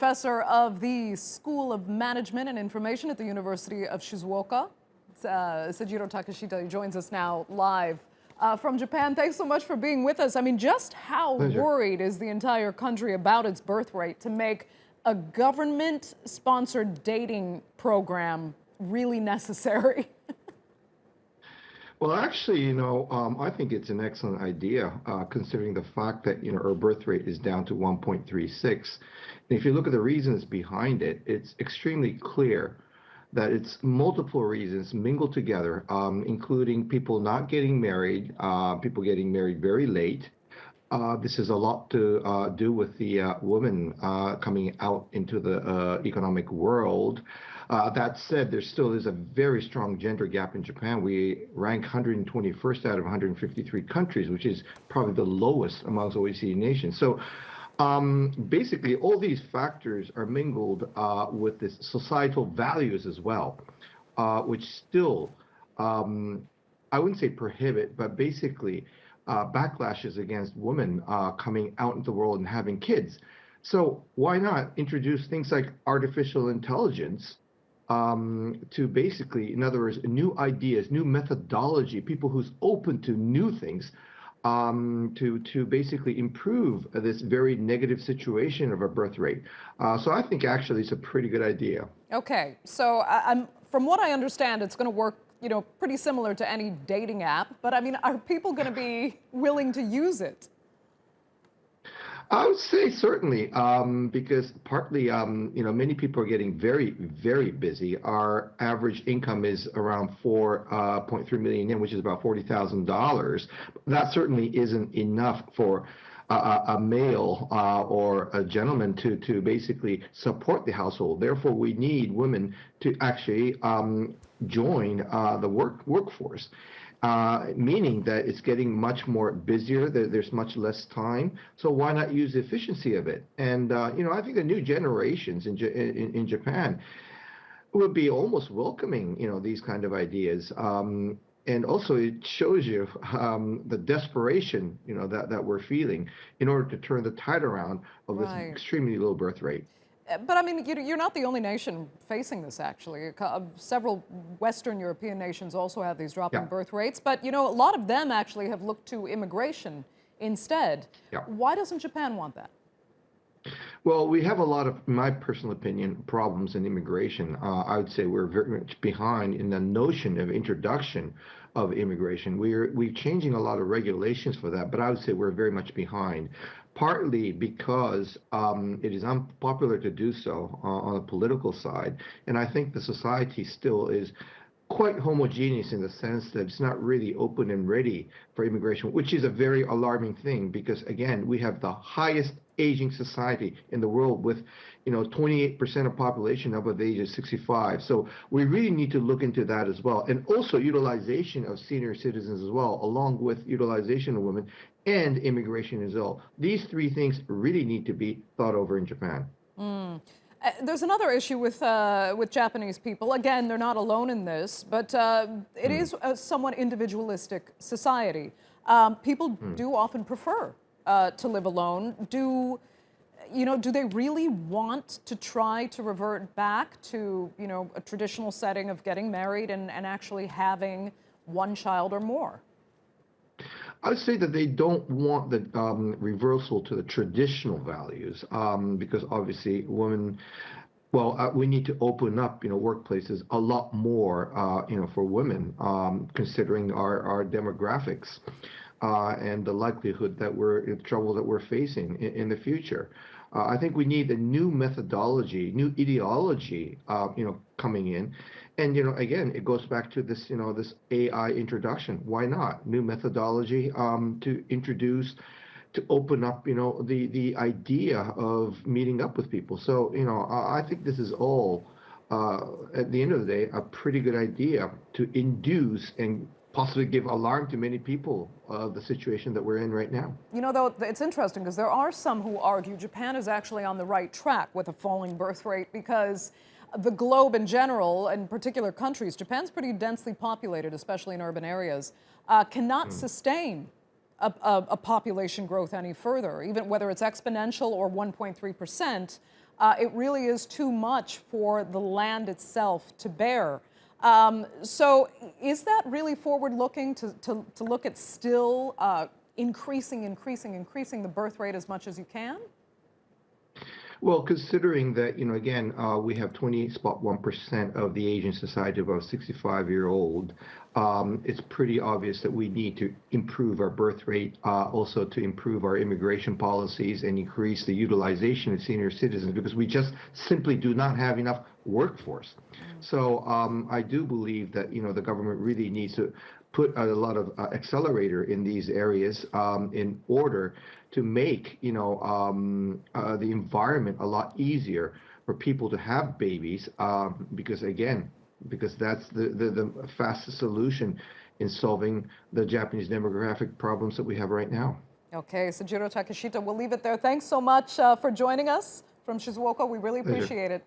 professor of the School of Management and Information at the University of Shizuoka. Seijiro Takeshita joins us now live from Japan. Thanks so much for being with us. I mean, just how worried is the entire country about its birth rate to make a government-sponsored dating program really necessary? Well, actually, I think it's an excellent idea, considering the fact that, our birth rate is down to 1.36. And if you look at the reasons behind it, it's extremely clear that it's multiple reasons mingled together, including people not getting married, people getting married very late. This has a lot to do with the women coming out into the economic world. That said, there still is a very strong gender gap in Japan. We rank 121st out of 153 countries, which is probably the lowest amongst OECD nations. So basically, all these factors are mingled with this societal values as well, which still, I wouldn't say prohibit, but basically backlashes against women coming out into the world and having kids. So why not introduce things like artificial intelligence to basically, in other words, new ideas, new methodology, people who's open to new things, to basically improve this very negative situation of a birth rate. So I think actually it's a pretty good idea. Okay, so from what I understand, it's going to work, pretty similar to any dating app. But I mean, are people going to be willing to use it? I would say certainly, because partly, many people are getting very, very busy. Our average income is around 4.3 million yen, which is about $40,000. That certainly isn't enough for a male or a gentleman to basically support the household. Therefore, we need women to actually join the workforce. Meaning that it's getting much more busier, there's much less time. So why not use the efficiency of it? And, I think the new generations in Japan would be almost welcoming, these kind of ideas. And also it shows you the desperation, that we're feeling in order to turn the tide around of this extremely low birth rate. But I mean, you're not the only nation facing this, actually. Several Western European nations also have these dropping birth rates. But, a lot of them actually have looked to immigration instead. Why doesn't Japan want that? Well, we have a lot of, in my personal opinion, problems in immigration. I would say we're very much behind in the notion of introduction of immigration. We're changing a lot of regulations for that, but I would say we're very much behind. Partly because it is unpopular to do so on the political side. And I think the society still is quite homogeneous in the sense that it's not really open and ready for immigration, which is a very alarming thing because, again, we have the highest aging society in the world with 28% of population above the age of 65. So we really need to look into that as well. And also utilization of senior citizens as well, along with utilization of women and immigration as well. These three things really need to be thought over in Japan. There's another issue with Japanese people. Again, they're not alone in this, but it is a somewhat individualistic society. People do often prefer to live alone. Do they really want to try to revert back to, a traditional setting of getting married and actually having one child or more? I would say that they don't want the reversal to the traditional values because obviously women, we need to open up, workplaces a lot more, for women, considering our demographics and the likelihood that trouble that we're facing in the future. I think we need a new methodology, new ideology, coming in. And, again, it goes back to this, this AI introduction. Why not? New methodology to introduce, to open up, the idea of meeting up with people. So, I think this is all, at the end of the day, a pretty good idea to induce and possibly give alarm to many people of the situation that we're in right now. Though, it's interesting because there are some who argue Japan is actually on the right track with a falling birth rate because the globe in general, and particular countries, Japan's pretty densely populated, especially in urban areas, cannot sustain a population growth any further, even whether it's exponential or 1.3%. it really is too much for the land itself to bear. So is that really forward-looking to look at still increasing the birth rate as much as you can? Well, considering that, again, we have 20.1% of the Asian society above 65-year-old, it's pretty obvious that we need to improve our birth rate, also to improve our immigration policies and increase the utilization of senior citizens, because we just simply do not have enough workforce. So I do believe that, the government really needs to put a lot of accelerator in these areas in order to make the environment a lot easier for people to have babies, because that's the fastest solution in solving the Japanese demographic problems that we have right now. Okay, Seijiro Takeshita, we'll leave it there. Thanks so much for joining us from Shizuoka. We really appreciate it.